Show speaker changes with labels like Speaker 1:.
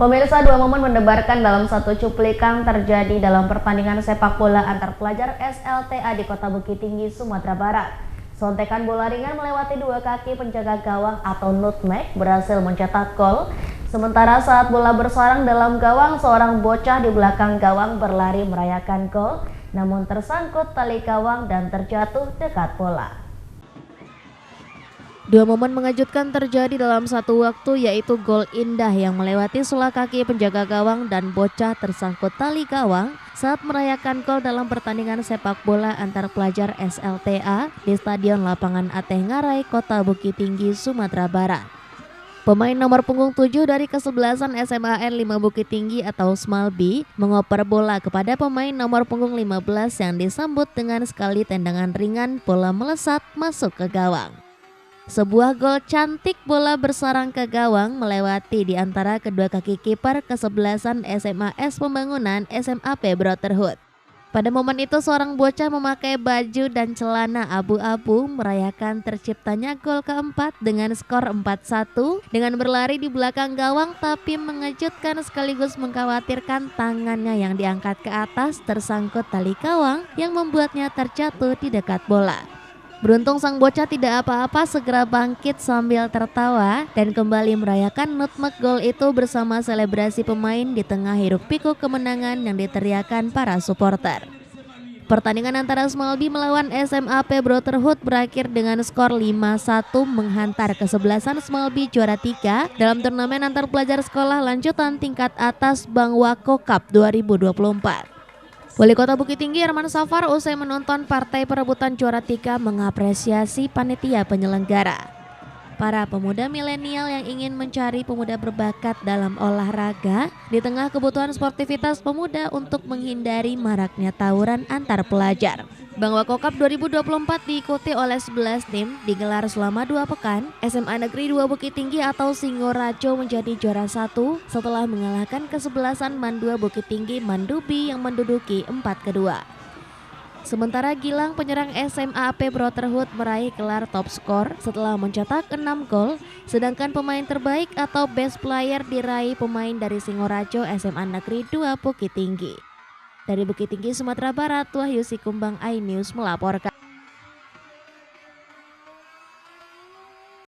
Speaker 1: Pemirsa, dua momen mendebarkan dalam satu cuplikan terjadi dalam pertandingan sepak bola antar pelajar SLTA di Kota Bukit Tinggi, Sumatera Barat. Sontekan bola ringan melewati dua kaki penjaga gawang atau nutmeg berhasil mencetak gol. Sementara saat bola bersarang dalam gawang, seorang bocah di belakang gawang berlari merayakan gol, namun tersangkut tali gawang dan terjatuh dekat bola. Dua momen mengejutkan terjadi dalam satu waktu, yaitu gol indah yang melewati sela kaki penjaga gawang dan bocah tersangkut tali gawang saat merayakan gol dalam pertandingan sepak bola antar pelajar SLTA di Stadion Lapangan Ateh Ngarai, Kota Bukit Tinggi, Sumatera Barat. Pemain nomor punggung 7 dari kesebelasan SMAN 5 Bukit Tinggi atau Smalbi mengoper bola kepada pemain nomor punggung 15 yang disambut dengan sekali tendangan ringan, bola melesat masuk ke gawang. Sebuah gol cantik bola bersarang ke gawang melewati di antara kedua kaki kiper kesebelasan SMAS Pembangunan SMAP Brotherhood. Pada momen itu seorang bocah memakai baju dan celana abu-abu merayakan terciptanya gol keempat dengan skor 4-1 dengan berlari di belakang gawang, tapi mengejutkan sekaligus mengkhawatirkan tangannya yang diangkat ke atas tersangkut tali gawang yang membuatnya terjatuh di dekat bola. Beruntung sang bocah tidak apa-apa, segera bangkit sambil tertawa dan kembali merayakan nutmeg gol itu bersama selebrasi pemain di tengah hiruk pikuk kemenangan yang diteriakan para supporter. Pertandingan antara Smalbi melawan SMAP Brotherhood berakhir dengan skor 5-1 menghantar kesebelasan Smalbi juara 3 dalam turnamen antar pelajar sekolah lanjutan tingkat atas Bangwako Cup 2024. Wali Kota Bukit Tinggi Herman Safar usai menonton partai perebutan juara 3 mengapresiasi panitia penyelenggara. Para pemuda milenial yang ingin mencari pemuda berbakat dalam olahraga di tengah kebutuhan sportivitas pemuda untuk menghindari maraknya tawuran antar pelajar. Bangwako Cup 2024 diikuti oleh 11 tim, digelar selama 2 pekan. SMA Negeri 2 Bukit Tinggi atau Singorajo menjadi juara 1 setelah mengalahkan kesebelasan MAN 2 Bukit Tinggi Mandubi yang menduduki 4 kedua. Sementara Gilang penyerang SMAP Brotherhood meraih gelar top skor setelah mencetak 6 gol, sedangkan pemain terbaik atau best player diraih pemain dari Singorajo SMA Negeri 2 Bukit Tinggi. Dari Bukit Tinggi, Sumatera Barat, Wahyu Sikumbang, iNews melaporkan.